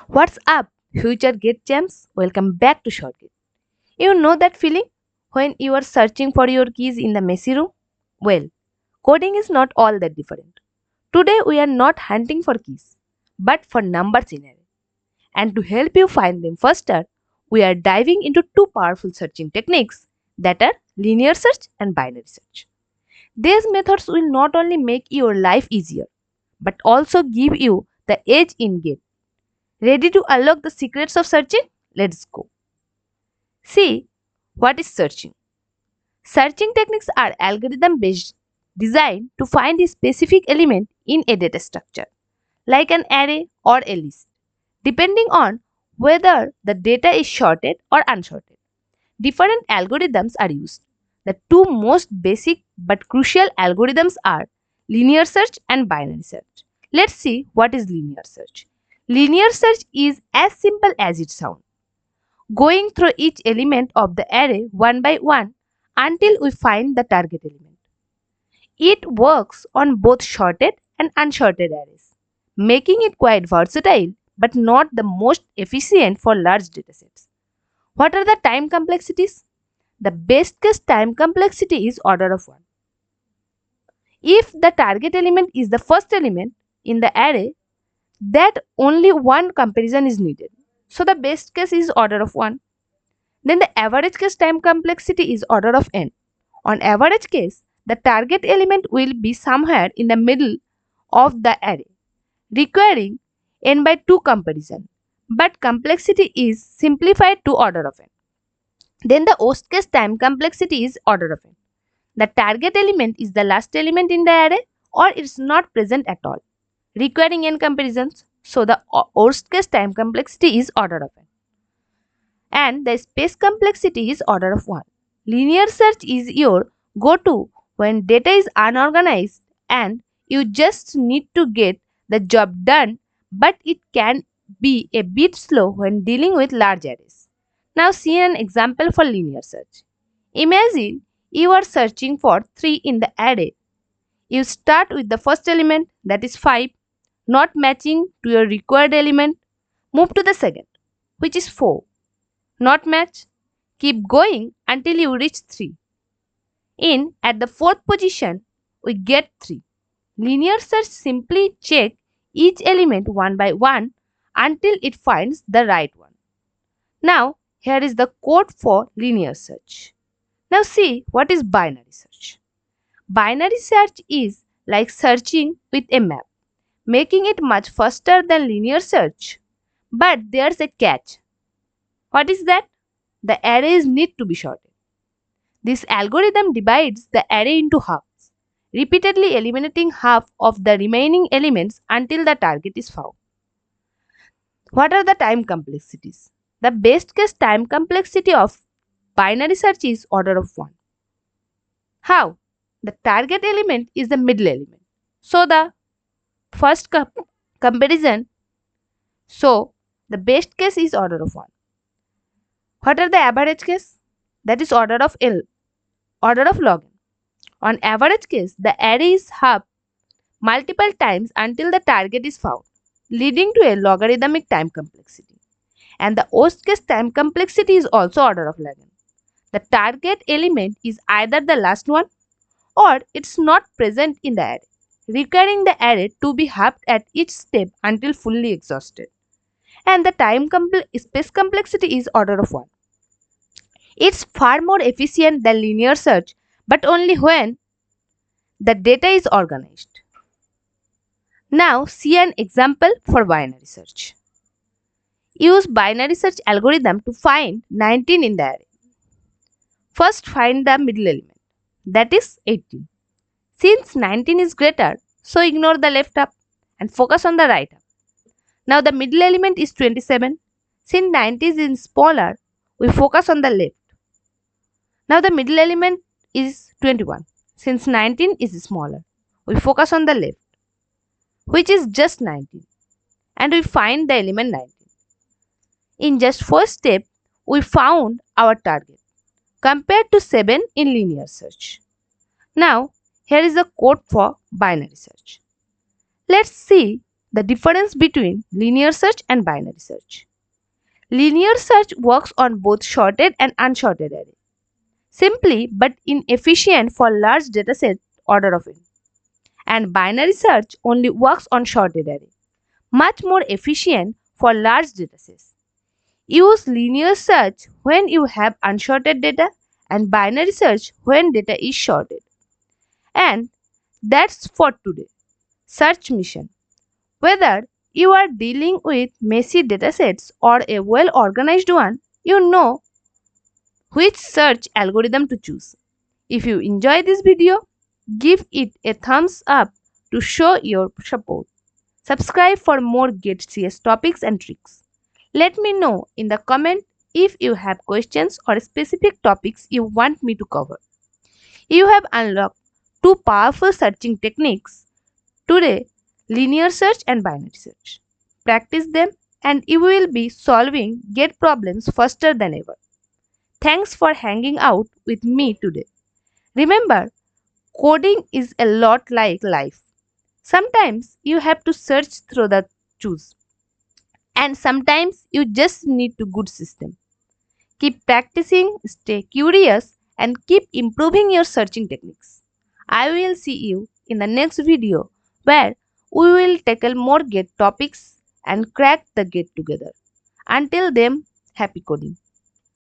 What's up, future gate gems? Welcome back to ShortGATE. You know that feeling when you are searching for your keys in the messy room? Well, coding is not all that different. Today we are not hunting for keys, but for numbers in array. And to help you find them faster, we are diving into two powerful searching techniques that are linear search and binary search. These methods will not only make your life easier, but also give you the edge in gate. Ready to unlock the secrets of searching? Let's go. See, what is searching? Searching techniques are algorithm based designed to find a specific element in a data structure, like an array or a list, depending on whether the data is sorted or unsorted. Different algorithms are used. The two most basic but crucial algorithms are linear search and binary search. Let's see what is linear search. Linear search is as simple as it sounds, going through each element of the array one by one until we find the target element. It works on both sorted and unsorted arrays, making it quite versatile but not the most efficient for large datasets. What are the time complexities? The best case time complexity is order of 1. If the target element is the first element in the array, that only one comparison is needed. So the best case is order of 1. Then the average case time complexity is order of n. On average case, the target element will be somewhere in the middle of the array, requiring n by 2 comparison, but complexity is simplified to order of n. Then the worst case time complexity is order of n. The target element is the last element in the array or it's not present at all, requiring n comparisons. So the worst case time complexity is order of n. And the space complexity is order of 1. Linear search is your go-to when data is unorganized and you just need to get the job done, but it can be a bit slow when dealing with large arrays. Now see an example for linear search. Imagine you are searching for 3 in the array. You start with the first element, that is 5, not matching to your required element. Move to the second, which is 4. Not match. Keep going until you reach 3. At the fourth position, we get 3. Linear search simply check each element one by one until it finds the right one. Now, here is the code for linear search. Now see what is binary search. Binary search is like searching with a map, making it much faster than linear search. But there's a catch. What is that? The arrays need to be sorted. This algorithm divides the array into halves, repeatedly eliminating half of the remaining elements until the target is found. What are the time complexities? The best case time complexity of binary search is order of 1. How? The target element is the middle element. So the first comparison, so the best case is order of 1. What are the average case? That is order of L, order of log n. On average case, the array is halved multiple times until the target is found, leading to a logarithmic time complexity. And the worst case time complexity is also order of log n. The target element is either the last one or it's not present in the array, requiring the array to be halved at each step until fully exhausted. And the space complexity is order of 1. It's far more efficient than linear search, but only when the data is organized. Now see an example for binary search. Use binary search algorithm to find 19 in the array. First find the middle element, that is 18. Since 19 is greater, so ignore the left up and focus on the right up. Now the middle element is 27. Since 19 is smaller, we focus on the left. Now the middle element is 21. Since 19 is smaller, we focus on the left, which is just 19, and we find the element 19. In just 4 steps, we found our target, compared to 7 in linear search. Now, here is the code for binary search. Let's see the difference between linear search and binary search. Linear search works on both sorted and unsorted array, simply but inefficient for large dataset order of n. And binary search only works on sorted array, much more efficient for large datasets. Use linear search when you have unsorted data and binary search when data is sorted. And that's for today. Search mission. Whether you are dealing with messy datasets or a well organized one, you know which search algorithm to choose. If you enjoy this video, give it a thumbs up to show your support. Subscribe for more GateCS topics and tricks. Let me know in the comment if you have questions or specific topics you want me to cover. You have unlocked two powerful searching techniques today: linear search and binary search. Practice them and you will be solving gate problems faster than ever. Thanks for hanging out with me today. Remember, coding is a lot like life. Sometimes you have to search through the choose, and sometimes you just need a good system. Keep practicing, stay curious, and keep improving your searching techniques. I will see you in the next video where we will tackle more gate topics and crack the gate together. Until then, happy coding.